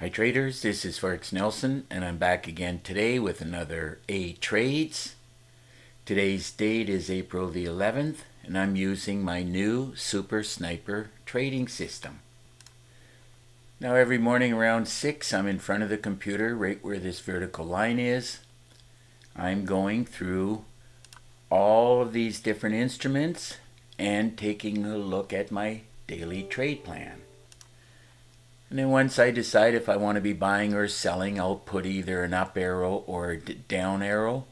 Hi traders, this is Forex Nelson and I'm back again today with another A Trades. Today's date is April the 11th and I'm using my new Super Sniper trading system. Now every morning around 6 I'm in front of the computer right where this vertical line is. I'm going through all of these different instruments and taking a look at my daily trade plan. And then once I decide if I want to be buying or selling, I'll put either an up arrow or a down arrow,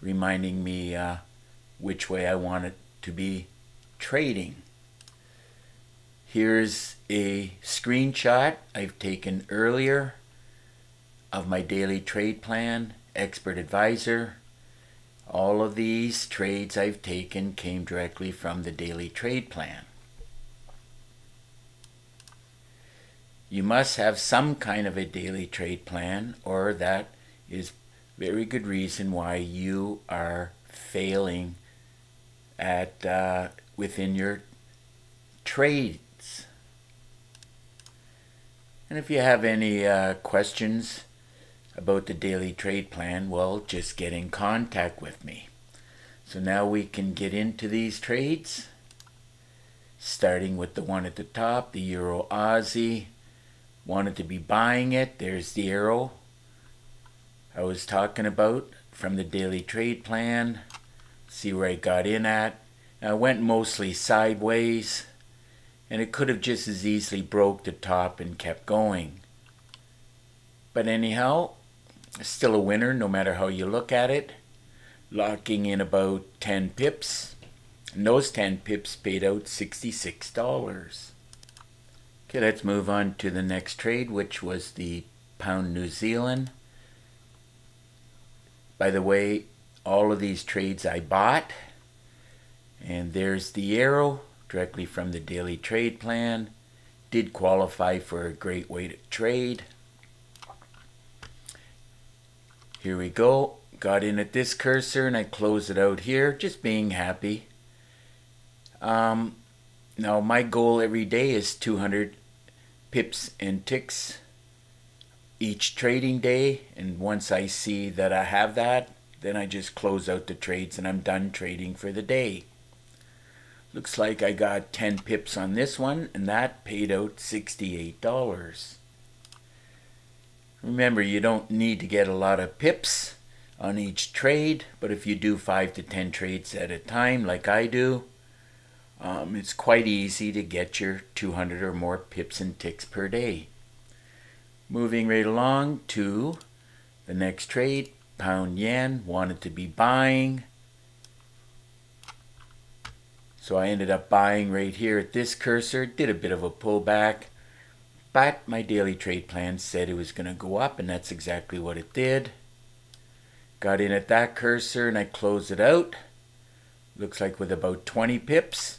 reminding me which way I want it to be trading. Here's a screenshot I've taken earlier of my daily trade plan, expert advisor. All of these trades I've taken came directly from the daily trade plan. You must have some kind of a daily trade plan, or that is very good reason why you are failing at within your trades. And if you have any questions about the daily trade plan, well, just get in contact with me. So now we can get into these trades, starting with the one at the top, the Euro Aussie. Wanted to be buying it. There's the arrow I was talking about from the daily trade plan. See where I got in at. Now, I went mostly sideways, and it could have just as easily broke the top and kept going. But anyhow, still a winner no matter how you look at it. Locking in about 10 pips. And those 10 pips paid out $66. Okay, let's move on to the next trade, which was the pound New Zealand. By the way, all of these trades I bought. And there's the arrow directly from the daily trade plan. Did qualify for a great way to trade. Here we go. Got in at this cursor and I closed it out here, just being happy. Now my goal every day is 200 pips and ticks each trading day, and once I see that I have that, then I just close out the trades and I'm done trading for the day. Looks like I got 10 pips on this one and that paid out $68. Remember, you don't need to get a lot of pips on each trade, but if you do 5 to 10 trades at a time like I do, it's quite easy to get your 200 or more pips and ticks per day. Moving right along to the next trade, pound yen. Wanted to be buying, so I ended up buying right here at this cursor. Did a bit of a pullback, but my daily trade plan said it was going to go up, and that's exactly what it did. Got in at that cursor and I closed it out. Looks like with about 20 pips.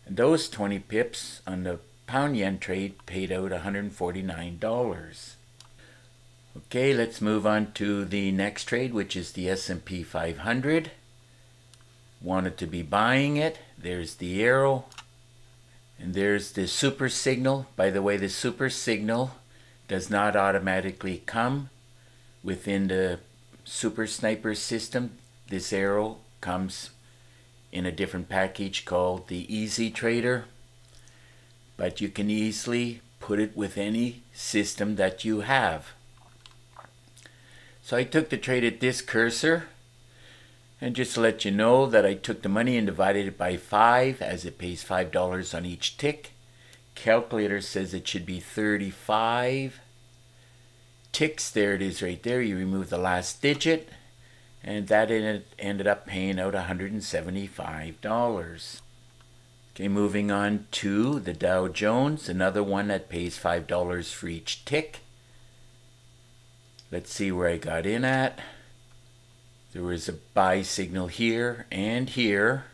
And those 20 pips on the pound yen trade paid out $149. Okay, let's move on to the next trade, which is the S&P 500. Wanted to be buying it. There's the arrow. And there's the super signal. By the way, the super signal does not automatically come within the Super Sniper system. This arrow comes in a different package called the Easy Trader, but you can easily put it with any system that you have. So I took the trade at this cursor, and just to let you know that I took the money and divided it by 5, as it pays $5 on each tick. Calculator says it should be 35 ticks. There it is right there. You remove the last digit, and that ended up paying out $175. Okay, moving on to the Dow Jones, another one that pays $5 for each tick. Let's see where I got in at. There was a buy signal here and here.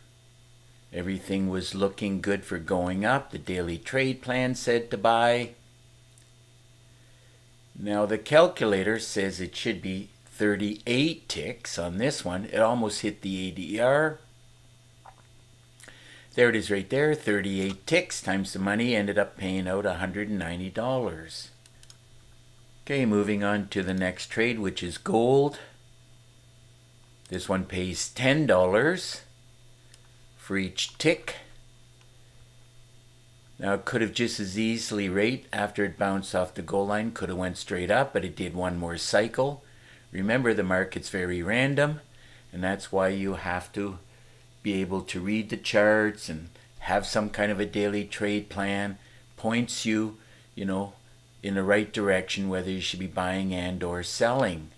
Everything was looking good for going up. The daily trade plan said to buy. Now the calculator says it should be 38 ticks on this one. It almost hit the ADR. There it is right there, 38 ticks times the money, ended up paying out $190. Okay, moving on to the next trade, which is gold. This one pays $10 for each tick. Now it could have just as easily, right after it bounced off the goal line, could have went straight up, but it did one more cycle. Remember, the market's very random, and that's why you have to be able to read the charts and have some kind of a daily trade plan. Points you, in the right direction, whether you should be buying and or selling.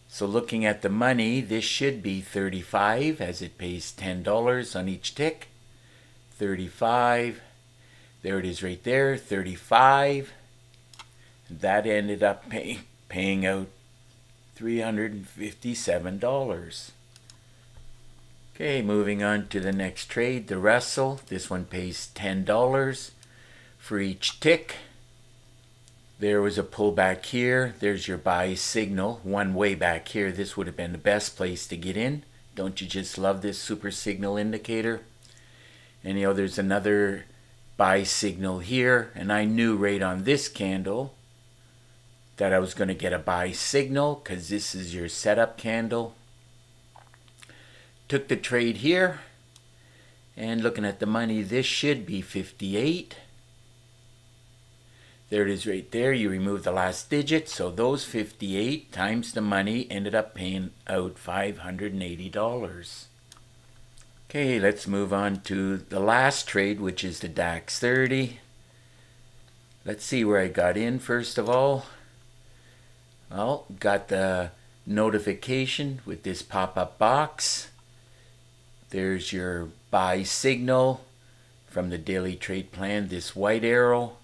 So looking at the money, this should be 35 as it pays $10 on each tick. 35. There it is right there, 35. That ended up paying out $357. Okay, moving on to the next trade, the Russell. This one pays $10 for each tick. There was a pullback here. There's your buy signal. One way back here. This would have been the best place to get in. Don't you just love this super signal indicator? And there's another buy signal here. And I knew right on this candle that I was going to get a buy signal because this is your setup candle. Took the trade here. And looking at the money, this should be 58. There it is right there. You remove the last digit. So those 58 times the money ended up paying out $580. Okay, let's move on to the last trade, which is the DAX 30. Let's see where I got in first of all. Well, got the notification with this pop-up box. There's your buy signal from the daily trade plan, this white arrow.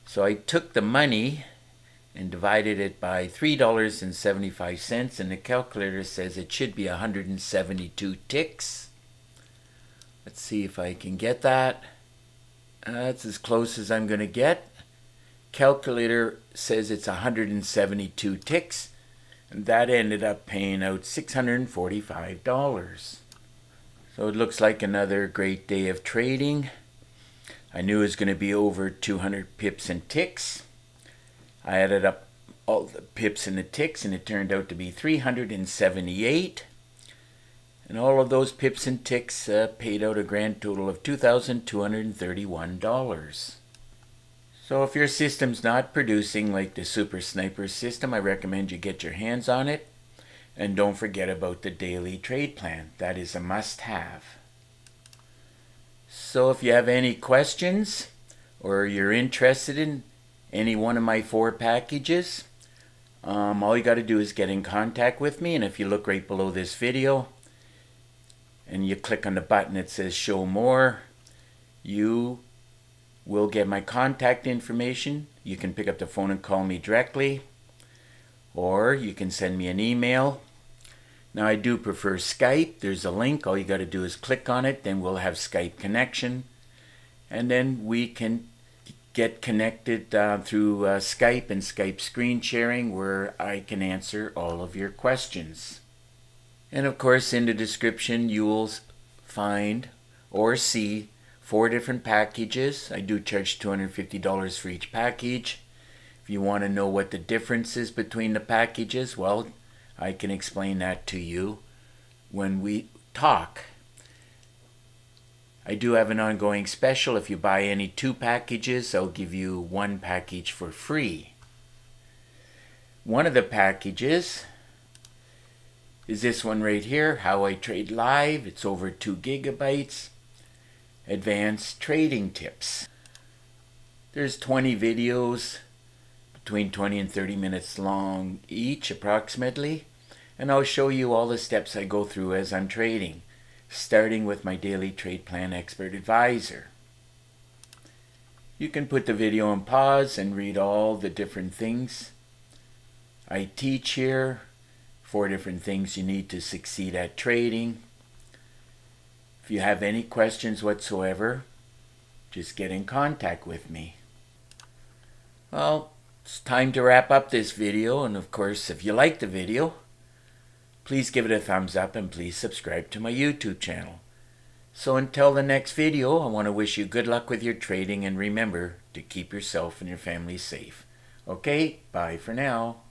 So I took the money and divided it by $3.75, and the calculator says it should be 172 ticks. Let's see if I can get that. That's as close as I'm going to get. Calculator says it's 172 ticks, and that ended up paying out $645. So it looks like another great day of trading. I knew it was going to be over 200 pips and ticks. I added up all the pips and the ticks, and it turned out to be 378. And all of those pips and ticks paid out a grand total of $2,231. So if your system's not producing like the Super Sniper system, I recommend you get your hands on it. And don't forget about the daily trade plan. That is a must-have. So if you have any questions or you're interested in any one of my 4 packages, all you got to do is get in contact with me. And if you look right below this video and you click on the button that says show more, you will get my contact information. You can pick up the phone and call me directly, or you can send me an email. Now I do prefer Skype. There's a link. All you got to do is click on it. Then we'll have Skype connection. And then we can get connected through Skype and Skype screen sharing, where I can answer all of your questions. And of course, in the description you will find or see 4 different packages. I do charge $250 for each package. If you want to know what the difference is between the packages, well, I can explain that to you when we talk. I do have an ongoing special. If you buy any 2 packages, I'll give you 1 package for free. One of the packages is this one right here, How I Trade Live. It's over 2 gigabytes. Advanced trading tips. There's 20 videos, between 20 and 30 minutes long each approximately. And I'll show you all the steps I go through as I'm trading, starting with my daily trade plan expert advisor. You can put the video on pause and read all the different things I teach here. 4 different things you need to succeed at trading. If you have any questions whatsoever, just get in contact with me. Well, it's time to wrap up this video, and of course, if you like the video, please give it a thumbs up and please subscribe to my YouTube channel. So until the next video, I want to wish you good luck with your trading, and remember to keep yourself and your family safe. Okay, bye for now.